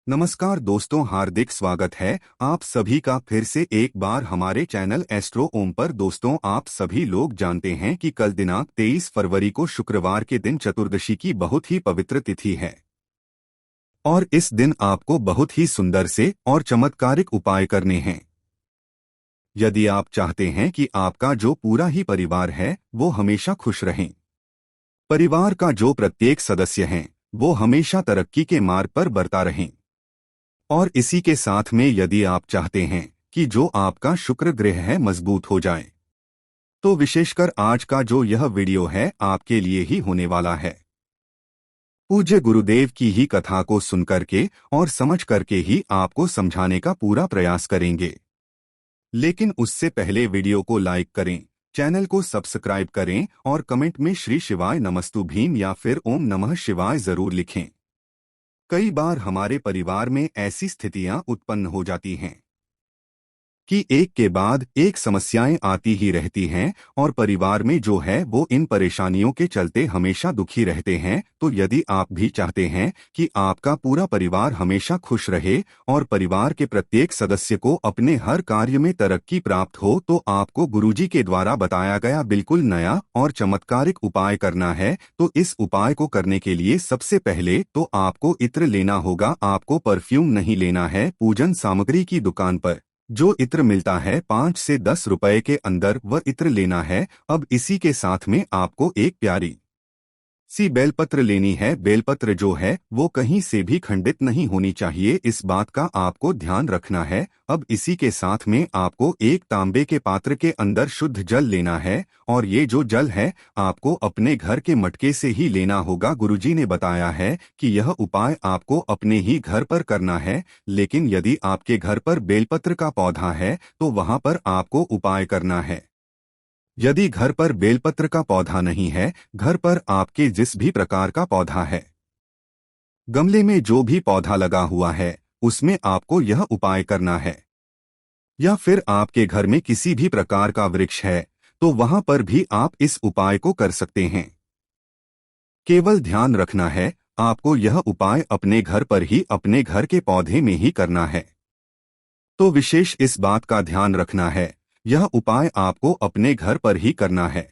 नमस्कार दोस्तों, हार्दिक स्वागत है आप सभी का फिर से एक बार हमारे चैनल एस्ट्रो ओम पर। दोस्तों, आप सभी लोग जानते हैं कि कल दिनांक 23 फरवरी को शुक्रवार के दिन चतुर्दशी की बहुत ही पवित्र तिथि है और इस दिन आपको बहुत ही सुंदर से और चमत्कारिक उपाय करने हैं। यदि आप चाहते हैं कि आपका जो पूरा ही परिवार है वो हमेशा खुश रहें, परिवार का जो प्रत्येक सदस्य है वो हमेशा तरक्की के मार्ग पर बढ़ता रहें, और इसी के साथ में यदि आप चाहते हैं कि जो आपका शुक्र ग्रह है मजबूत हो जाए, तो विशेषकर आज का जो यह वीडियो है आपके लिए ही होने वाला है। पूज्य गुरुदेव की ही कथा को सुनकर के और समझ करके ही आपको समझाने का पूरा प्रयास करेंगे। लेकिन उससे पहले वीडियो को लाइक करें, चैनल को सब्सक्राइब करें और कमेंट में श्री शिवाय नमस्तु भीम या फिर ओम नमः शिवाय जरूर लिखें। कई बार हमारे परिवार में ऐसी स्थितियां उत्पन्न हो जाती हैं कि एक के बाद एक समस्याएं आती ही रहती हैं और परिवार में जो है वो इन परेशानियों के चलते हमेशा दुखी रहते हैं। तो यदि आप भी चाहते हैं कि आपका पूरा परिवार हमेशा खुश रहे और परिवार के प्रत्येक सदस्य को अपने हर कार्य में तरक्की प्राप्त हो, तो आपको गुरुजी के द्वारा बताया गया बिल्कुल नया और चमत्कारिक उपाय करना है। तो इस उपाय को करने के लिए सबसे पहले तो आपको इत्र लेना होगा। आपको परफ्यूम नहीं लेना है। पूजन सामग्री की दुकान पर जो इत्र मिलता है 5 से 10 रुपए के अंदर, वह इत्र लेना है। अब इसी के साथ में आपको एक प्यारी सी बेलपत्र लेनी है। बेलपत्र जो है वो कहीं से भी खंडित नहीं होनी चाहिए, इस बात का आपको ध्यान रखना है। अब इसी के साथ में आपको एक तांबे के पात्र के अंदर शुद्ध जल लेना है और ये जो जल है आपको अपने घर के मटके से ही लेना होगा। गुरुजी ने बताया है कि यह उपाय आपको अपने ही घर पर करना है, लेकिन यदि आपके घर पर बेलपत्र का पौधा है तो वहां पर आपको उपाय करना है। यदि घर पर बेलपत्र का पौधा नहीं है, घर पर आपके जिस भी प्रकार का पौधा है, गमले में जो भी पौधा लगा हुआ है, उसमें आपको यह उपाय करना है। या फिर आपके घर में किसी भी प्रकार का वृक्ष है तो वहां पर भी आप इस उपाय को कर सकते हैं। केवल ध्यान रखना है, आपको यह उपाय अपने घर पर ही अपने घर के पौधे में ही करना है। तो विशेष इस बात का ध्यान रखना है, यह उपाय आपको अपने घर पर ही करना है।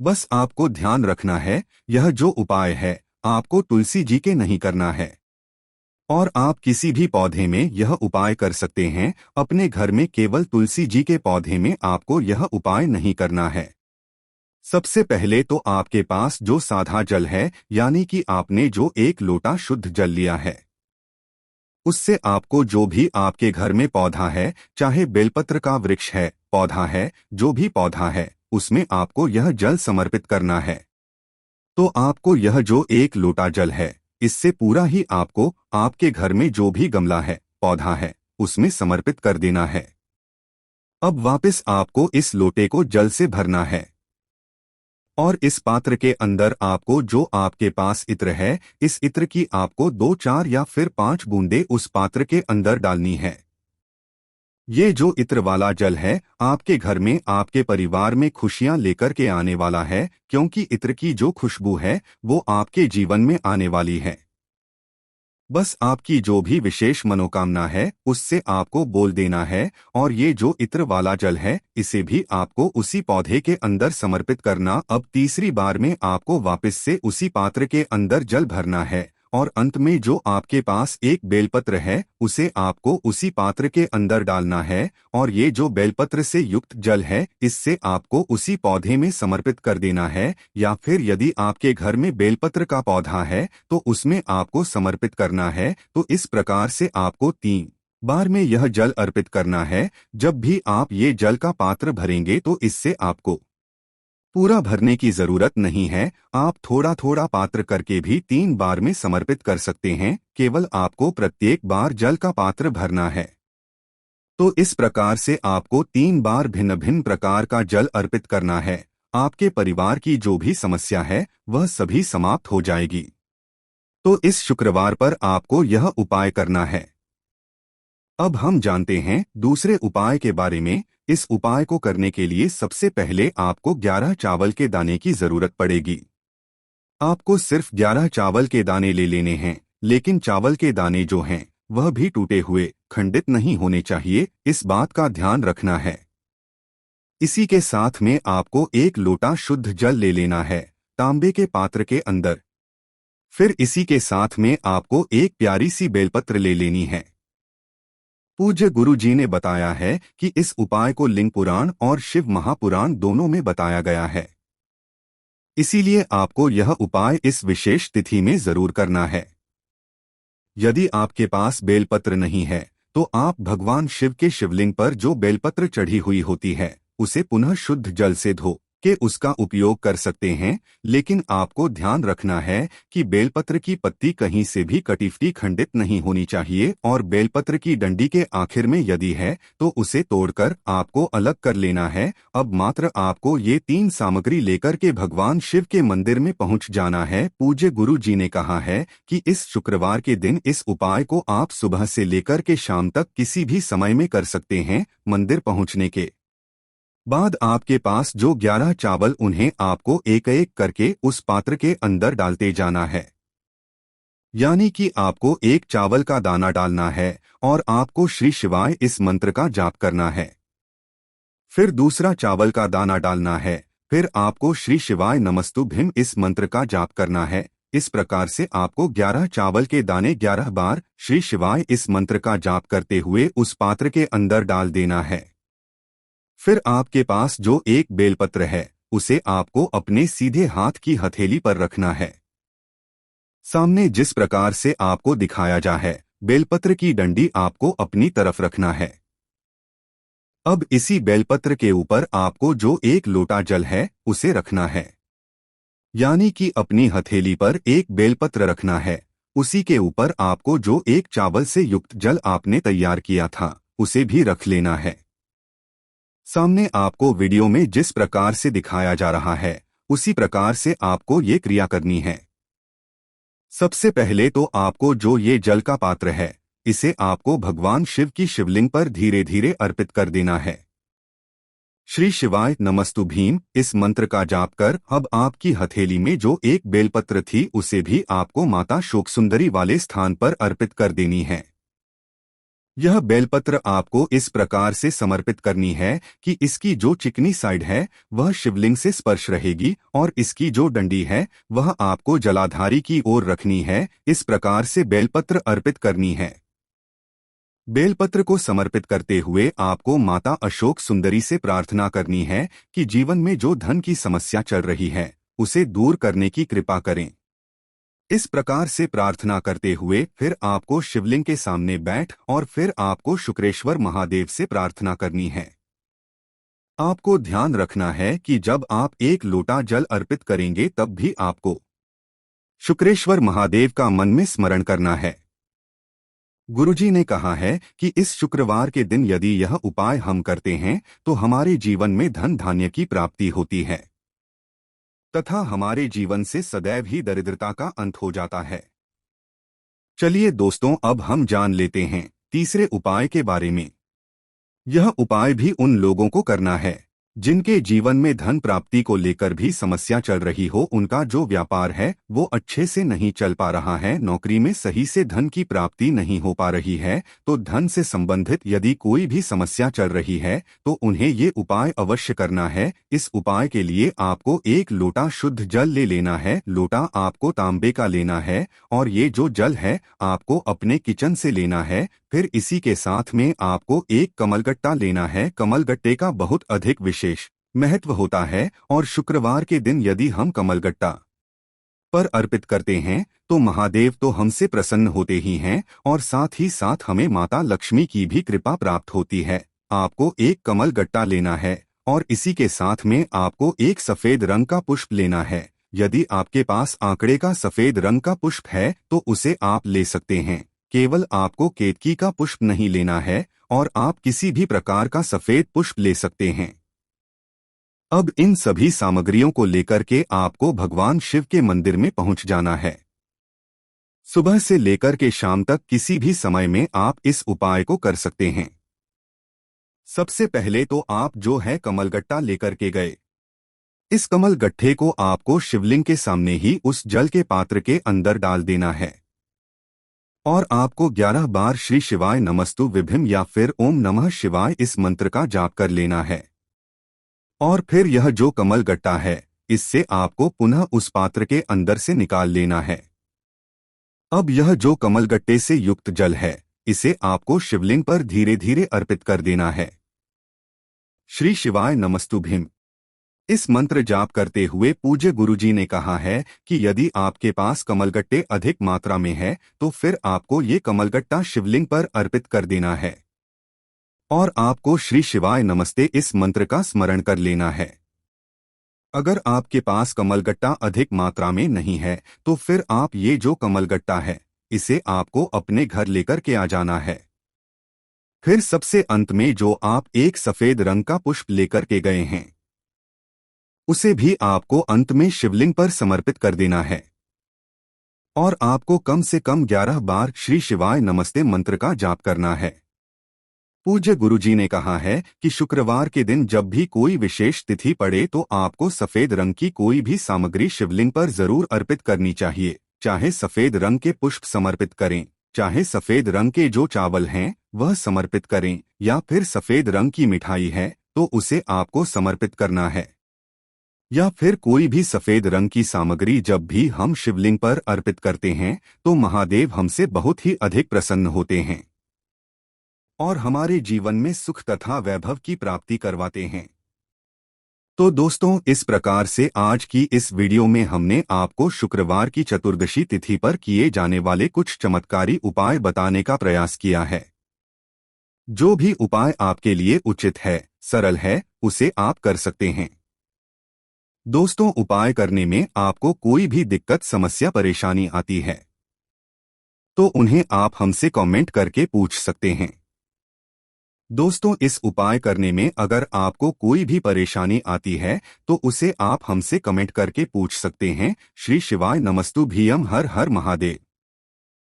बस आपको ध्यान रखना है, यह जो उपाय है आपको तुलसी जी के नहीं करना है और आप किसी भी पौधे में यह उपाय कर सकते हैं। अपने घर में केवल तुलसी जी के पौधे में आपको यह उपाय नहीं करना है। सबसे पहले तो आपके पास जो सादा जल है, यानी कि आपने जो एक लोटा शुद्ध जल लिया है, उससे आपको जो भी आपके घर में पौधा है, चाहे बेलपत्र का वृक्ष है, पौधा है, जो भी पौधा है, उसमें आपको यह जल समर्पित करना है। तो आपको यह जो एक लोटा जल है, इससे पूरा ही आपको आपके घर में जो भी गमला है, पौधा है, उसमें समर्पित कर देना है। अब वापस आपको इस लोटे को जल से भरना है और इस पात्र के अंदर आपको जो आपके पास इत्र है, इस इत्र की आपको 2, 4 या फिर 5 बूंदे उस पात्र के अंदर डालनी है। ये जो इत्र वाला जल है आपके घर में आपके परिवार में खुशियां लेकर के आने वाला है, क्योंकि इत्र की जो खुशबू है वो आपके जीवन में आने वाली है। बस आपकी जो भी विशेष मनोकामना है उससे आपको बोल देना है और ये जो इत्र वाला जल है इसे भी आपको उसी पौधे के अंदर समर्पित करना। अब तीसरी बार में आपको वापस से उसी पात्र के अंदर जल भरना है और अंत में जो आपके पास एक बेलपत्र है उसे आपको उसी पात्र के अंदर डालना है और ये जो बेलपत्र से युक्त जल है इससे आपको उसी पौधे में समर्पित कर देना है। या फिर यदि आपके घर में बेलपत्र का पौधा है तो उसमें आपको समर्पित करना है। तो इस प्रकार से आपको 3 बार में यह जल अर्पित करना है। जब भी आप ये जल का पात्र भरेंगे तो इससे आपको पूरा भरने की जरूरत नहीं है, आप थोड़ा थोड़ा पात्र करके भी 3 बार में समर्पित कर सकते हैं। केवल आपको प्रत्येक बार जल का पात्र भरना है। तो इस प्रकार से आपको 3 बार भिन्न भिन्न प्रकार का जल अर्पित करना है। आपके परिवार की जो भी समस्या है वह सभी समाप्त हो जाएगी। तो इस शुक्रवार पर आपको यह उपाय करना है। अब हम जानते हैं दूसरे उपाय के बारे में। इस उपाय को करने के लिए सबसे पहले आपको 11 चावल के दाने की जरूरत पड़ेगी। आपको सिर्फ 11 चावल के दाने ले लेने हैं, लेकिन चावल के दाने जो हैं वह भी टूटे हुए, खंडित नहीं होने चाहिए, इस बात का ध्यान रखना है। इसी के साथ में आपको एक लोटा शुद्ध जल ले लेना है, तांबे के पात्र के अंदर। फिर इसी के साथ में आपको एक प्यारी सी बेलपत्र ले लेनी है। पूज्य गुरु जी ने बताया है कि इस उपाय को लिंग पुराण और शिव महापुराण दोनों में बताया गया है। इसीलिए आपको यह उपाय इस विशेष तिथि में जरूर करना है। यदि आपके पास बेलपत्र नहीं है तो आप भगवान शिव के शिवलिंग पर जो बेलपत्र चढ़ी हुई होती है उसे पुनः शुद्ध जल से धो के उसका उपयोग कर सकते हैं। लेकिन आपको ध्यान रखना है कि बेलपत्र की पत्ती कहीं से भी कटीफटी खंडित नहीं होनी चाहिए और बेलपत्र की डंडी के आखिर में यदि है तो उसे तोड़कर आपको अलग कर लेना है। अब मात्र आपको ये 3 सामग्री लेकर के भगवान शिव के मंदिर में पहुंच जाना है। पूज्य गुरु जी ने कहा है कि इस शुक्रवार के दिन इस उपाय को आप सुबह से लेकर के शाम तक किसी भी समय में कर सकते हैं। मंदिर पहुंचने के बाद आपके पास जो 11 चावल उन्हें आपको एक एक करके उस पात्र के अंदर डालते जाना है। यानी कि आपको एक चावल का दाना डालना है और आपको श्री शिवाय इस मंत्र का जाप करना है। फिर दूसरा चावल का दाना डालना है, फिर आपको श्री शिवाय नमस्तुभ्यं इस मंत्र का जाप करना है। इस प्रकार से आपको 11 चावल के दाने 11 बार श्री शिवाय इस मंत्र का जाप करते हुए उस पात्र के अंदर डाल देना है। फिर आपके पास जो एक बेलपत्र है उसे आपको अपने सीधे हाथ की हथेली पर रखना है। सामने जिस प्रकार से आपको दिखाया जा है, बेलपत्र की डंडी आपको अपनी तरफ रखना है। अब इसी बेलपत्र के ऊपर आपको जो एक लोटा जल है उसे रखना है। यानी कि अपनी हथेली पर एक बेलपत्र रखना है, उसी के ऊपर आपको जो एक चावल से युक्त जल आपने तैयार किया था उसे भी रख लेना है। सामने आपको वीडियो में जिस प्रकार से दिखाया जा रहा है उसी प्रकार से आपको ये क्रिया करनी है। सबसे पहले तो आपको जो ये जल का पात्र है इसे आपको भगवान शिव की शिवलिंग पर धीरे धीरे अर्पित कर देना है। श्री शिवाय नमस्तुभ्यं इस मंत्र का जाप कर अब आपकी हथेली में जो एक बेलपत्र थी उसे भी आपको माता शोकसुंदरी वाले स्थान पर अर्पित कर देनी है। यह बेलपत्र आपको इस प्रकार से समर्पित करनी है कि इसकी जो चिकनी साइड है वह शिवलिंग से स्पर्श रहेगी और इसकी जो डंडी है वह आपको जलाधारी की ओर रखनी है। इस प्रकार से बेलपत्र अर्पित करनी है। बेलपत्र को समर्पित करते हुए आपको माता अशोक सुंदरी से प्रार्थना करनी है कि जीवन में जो धन की समस्या चल रही है उसे दूर करने की कृपा करें। इस प्रकार से प्रार्थना करते हुए फिर आपको शिवलिंग के सामने बैठ और फिर आपको शुक्रेश्वर महादेव से प्रार्थना करनी है। आपको ध्यान रखना है कि जब आप एक लोटा जल अर्पित करेंगे तब भी आपको शुक्रेश्वर महादेव का मन में स्मरण करना है। गुरुजी ने कहा है कि इस शुक्रवार के दिन यदि यह उपाय हम करते हैं तो हमारे जीवन में धन धान्य की प्राप्ति होती है तथा हमारे जीवन से सदैव ही दरिद्रता का अंत हो जाता है। चलिए दोस्तों, अब हम जान लेते हैं तीसरे उपाय के बारे में। यह उपाय भी उन लोगों को करना है जिनके जीवन में धन प्राप्ति को लेकर भी समस्या चल रही हो। उनका जो व्यापार है वो अच्छे से नहीं चल पा रहा है, नौकरी में सही से धन की प्राप्ति नहीं हो पा रही है, तो धन से संबंधित यदि कोई भी समस्या चल रही है तो उन्हें ये उपाय अवश्य करना है। इस उपाय के लिए आपको एक लोटा शुद्ध जल ले लेना है। लोटा आपको तांबे का लेना है और ये जो जल है आपको अपने किचन से लेना है। फिर इसी के साथ में आपको एक कमलगट्टा लेना है। कमलगट्टे का बहुत अधिक विशेष महत्व होता है और शुक्रवार के दिन यदि हम कमलगट्टा पर अर्पित करते हैं तो महादेव तो हमसे प्रसन्न होते ही हैं और साथ ही साथ हमें माता लक्ष्मी की भी कृपा प्राप्त होती है। आपको एक कमलगट्टा लेना है और इसी के साथ में आपको एक सफेद रंग का पुष्प लेना है। यदि आपके पास आंकड़े का सफेद रंग का पुष्प है तो उसे आप ले सकते हैं। केवल आपको केतकी का पुष्प नहीं लेना है और आप किसी भी प्रकार का सफेद पुष्प ले सकते हैं। अब इन सभी सामग्रियों को लेकर के आपको भगवान शिव के मंदिर में पहुंच जाना है। सुबह से लेकर के शाम तक किसी भी समय में आप इस उपाय को कर सकते हैं। सबसे पहले तो आप जो है कमलगट्टा लेकर के गए। इस कमलगट्ठे को आपको शिवलिंग के सामने ही उस जल के पात्र के अंदर डाल देना है। और आपको 11 बार श्री शिवाय नमस्तु विभिम या फिर ओम नमः शिवाय इस मंत्र का जाप कर लेना है। और फिर यह जो कमल गट्टा है, इससे आपको पुनः उस पात्र के अंदर से निकाल लेना है। अब यह जो कमलगट्टे से युक्त जल है, इसे आपको शिवलिंग पर धीरे धीरे अर्पित कर देना है। श्री शिवाय नमस्तुभ्यम। इस मंत्र जाप करते हुए पूज्य गुरुजी ने कहा है कि यदि आपके पास कमलगट्टे अधिक मात्रा में है तो फिर आपको ये कमलगट्टा शिवलिंग पर अर्पित कर देना है और आपको श्री शिवाय नमस्ते इस मंत्र का स्मरण कर लेना है। अगर आपके पास कमलगट्टा अधिक मात्रा में नहीं है तो फिर आप ये जो कमलगट्टा है, इसे आपको अपने घर लेकर के आ जाना है। फिर सबसे अंत में जो आप एक सफेद रंग का पुष्प लेकर के गए हैं, उसे भी आपको अंत में शिवलिंग पर समर्पित कर देना है और आपको कम से कम 11 बार श्री शिवाय नमस्ते मंत्र का जाप करना है। पूज्य गुरुजी ने कहा है कि शुक्रवार के दिन जब भी कोई विशेष तिथि पड़े तो आपको सफेद रंग की कोई भी सामग्री शिवलिंग पर जरूर अर्पित करनी चाहिए। चाहे सफेद रंग के पुष्प समर्पित करें, चाहे सफेद रंग के जो चावल हैं वह समर्पित करें, या फिर सफेद रंग की मिठाई है तो उसे आपको समर्पित करना है, या फिर कोई भी सफेद रंग की सामग्री जब भी हम शिवलिंग पर अर्पित करते हैं तो महादेव हमसे बहुत ही अधिक प्रसन्न होते हैं और हमारे जीवन में सुख तथा वैभव की प्राप्ति करवाते हैं। तो दोस्तों, इस प्रकार से आज की इस वीडियो में हमने आपको शुक्रवार की चतुर्दशी तिथि पर किए जाने वाले कुछ चमत्कारी उपाय बताने का प्रयास किया है। जो भी उपाय आपके लिए उचित है, सरल है, उसे आप कर सकते हैं। दोस्तों, उपाय करने में आपको कोई भी दिक्कत, समस्या, परेशानी आती है तो उन्हें आप हमसे कमेंट करके पूछ सकते हैं। दोस्तों, इस उपाय करने में अगर आपको कोई भी परेशानी आती है तो उसे आप हमसे कमेंट करके पूछ सकते हैं। श्री शिवाय नमस्तुभ्यम। हर हर महादेव।